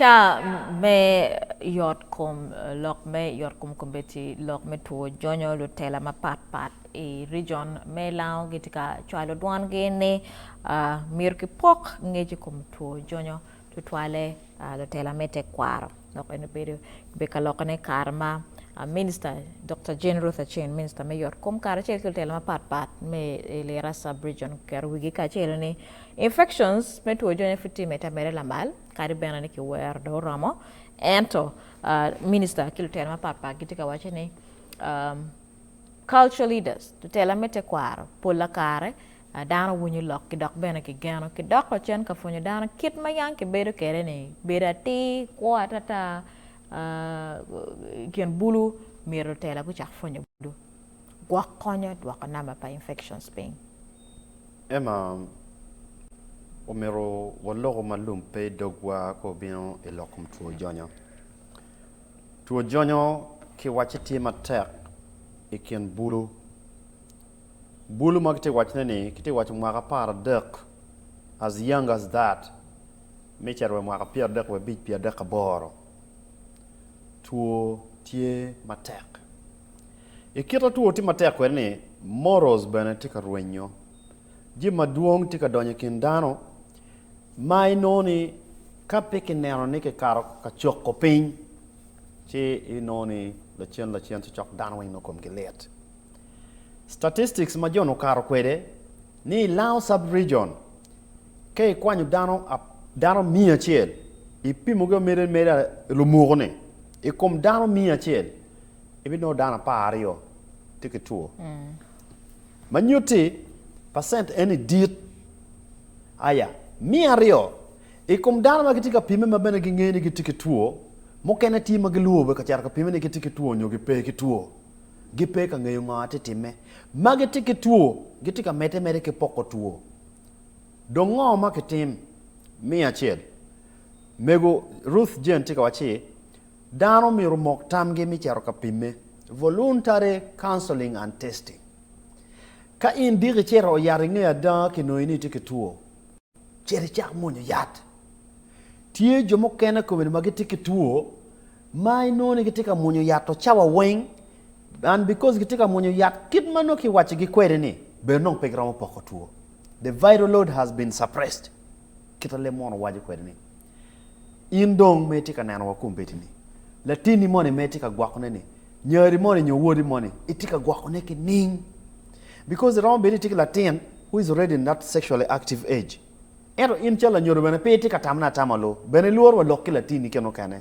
cha me yot kom lok me yot kom kombeti lok me to jonyo lo tela ma pat e region me lao gitika chwalo dwan gene mir ki pok ngeji kom to jonyo to twale lo tela me te kwaro lok ene be ka lok ne karma Minister Dr. Jane Ruth Aceng Minister me yot kom kara chel tela ma pat me le rasa region ker wigi ka chel ni infections me to jonyo fiti meta mere la mal kari bena ni ki wer do ramo ento minister kil tela ma pat gitika wache ni cultural leaders to tela mete kwaro pola kare dana wunyi lok ki dok bena ki gano ki dok ko chen ka funyo dana kit ma yang ki bedo kere ni beda ti ko atata kien bulu miro tela ku chak funyo budu gwa konyo dwa ka nama pa infections pain Emma omero wallo malum pe dogwa ko bien e lokum tuo jonyo ki wachiti matek e kien bulu magte wachne ni kiti wach mwaka par dek as young as that mecher we mwaka pier dek we big pier dek boro tuo tie matek e kita tuo ti matek we ni moros bene tika rwenyo ji maduong tika donyo kin dano mai noni kapiki nero ni ke karo ka chok ko piny chi inoni la chen chok dano wing no kom gilet statistics ma jono karo kwede ni lao sub region ke kwanyu dano mia chiel ipimo go mere lumugone e kom dano mia chiel ibi no dano pario tike tuo manyuti percent any dit aya mia rio e kom dano magitika pime mabene gingeni gitike tuo mokene ti magluobe ka char ka pime ne gitike tuo nyogi pe ki tuo gipe ka ngeyo ngate time magitike tuo gitika mete ke poko tuo dongo maketim mia chiel mego Ruth Jen tika wachi dano miro mok tamge mi charo ka pime voluntary counseling and testing ka in digi chero yare ngeya da ki noini tike tuo chere chak monyo yat tie jomo kena ko magitike tuo mai noni gitika monyo yat to chawa weng and because gitika monyo yat kit mano ki wachi gi kwere ni be non pe gramo poko tuo the viral load has been suppressed kita le mono waji kwere ni indong metika nano wakumbeti ni latini moni metika gwakone ni nyari moni nyowodi moni itika gwakone ki ning because the wrong tika latin who is already in that sexually active age ero in chala nyoro bene pe tika tamna tamalo bene luor wa lokki latini keno kane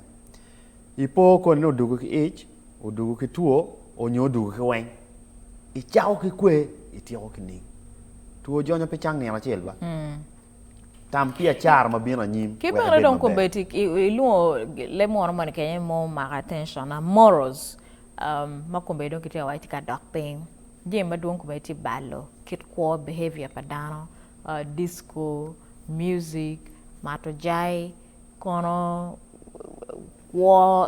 ipo ko no dugo ki age o dugo ki tuo o nyo dugo ki weng I chao ki kwe itiyo ki ning tuo jonyo pe chang ni amachel ba tam pia char ma bino nyim ki ba don ko beti iluo le moro man ke mo ma attention na morals ma ko be don kiti wa tika dok ping je ma don ko beti ballo kit ko behavior padano disco music mato jai kono wo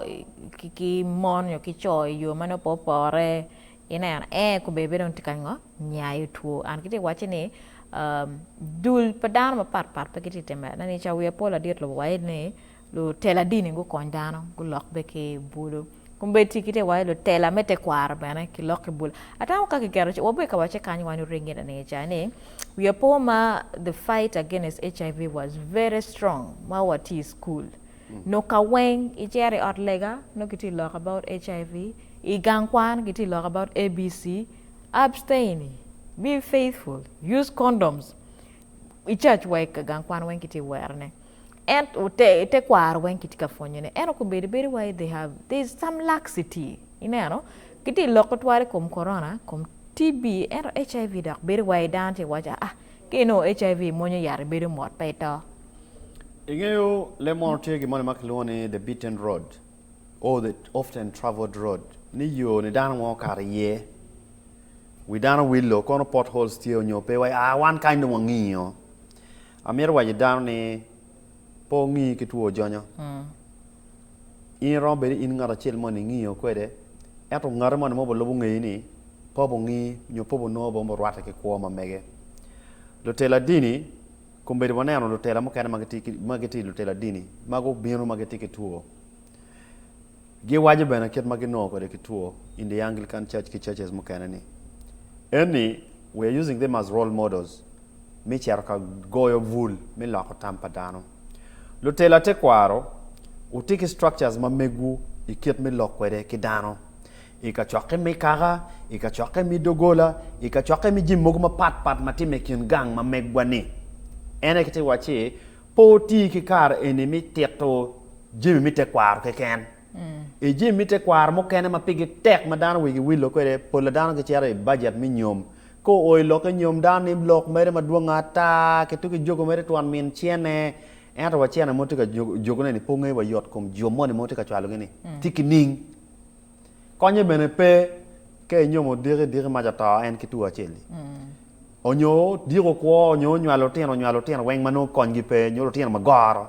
kiki mon yo kicho yo mano popore ina ko bebe don tika ngo nyaayu tuo an kiti wachi ni dul padano ma pat pakiti tema nani cha we pola diet lo wai ne lo tela dini go kondano go lok be ke bulu kumbe tikite wai lo tela mete kwar bana ki lok bul ata ka ke gero obe ka wache kanyi wanu ringi na cha ne we poma the fight against HIV was very strong ma wati school no ka weng ijere otlega no kiti lok about HIV igangkwan kiti lok about ABC abstain be faithful use condoms I church wake gangkwan wen kiti werne and te kwar wen kiti ka fonyene eno ko beri why there's some laxity ineno kiti lokotware kom corona kom TB and HIV dak beri why dante waja kino HIV monyo yar beri mot peto ingeyo le monte gi mon maklone the beaten road or the often traveled road ni yo ni dan mo kariye we dana willow kono potholes tio nyope wai one kind of ngio amir waji down ni po ngi ki tuo jonyo in rombe in ngara chel mon ngio kwede eto ngara mon mo bolo ngi ni po bo ngi nyo po bo no bo mo rwata ke ko ma mege do tela dini Kumbedi waneno lutela mokene magiti lutela dini mago bino magiti kituo. Gi waje bena ket magino ko de kituo in the Anglican Church ki churches mokene ni. We are using them as role models. Mi charka goyo vul mi lako tampa dano. Lutela te kwaro utiki structures mamegu iket mi lokwede ki dano. Ika choke mi kaga, ika choke mi dogola, ika choke mi jimogu ma pat mati mekin gang ma megwani. Ene kiti wachi po ti ki kar eni mi teto jimi mi te kwaro ke ken. E jimi mi te kwaro mo kene ma pigi tek ma dano wigi wilo kwede pola dano ki chere budget mi nyom. Ko oi lo ke nyom dano im lok mere ma duanga ta ke tuki jogo mere tuan min chiene. Ento wa chiene mo tika jogo ne ni ponge wa yot kom jomo ni mo tika chwalo gini. Tiki ning. Konye bene pe ke nyomo dire majata en kitu acheli. Onyo diro kwa onyo nywalo tien weng mano kongi pe nyolo tien magara.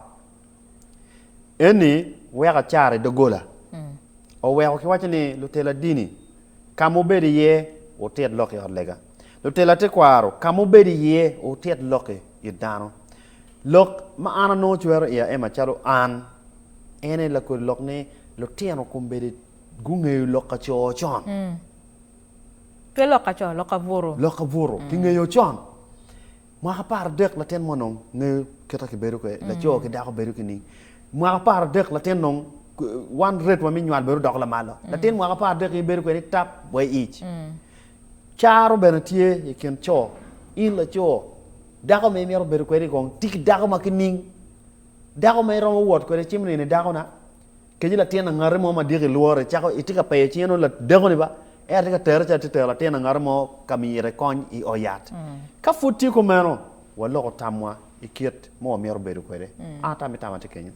Eni wega chare dogola. O wego ki wache ni lutela dini. Kamu bedi ye o tiet loke odlega. Lutela te kwaro kamu bedi ye o tiet loke yidano. Lok ma ana no chwero ya ema chalo an. Ene la ko lok ne lutien kumbedi gunge loka cho chon. Ke loka voro. Loka voro. Kinge yo chon. Ma par dek la ten monong nge keta ke beru ke la cho ke da ko beru ke ni. Ma par dek la ten nong one rate wa mi nywal beru dok la malo. La ten ma par dek beru ke ni tap boy each. Charo benatie ye ken cho. In la cho. Da ko me mero beru ke ni gong tik da ko makining. Da ko me ro wot ko chimni ne da ko na. Keji la tiena ngare mo ma diri luore chako itika pe chieno la dego ni ba e atika tere cha tete la tiena ngare mo kamire kon I oyat ka futi ko meno wallo ko tamwa ikiet mo mero beru kwede ata mitama te Kenya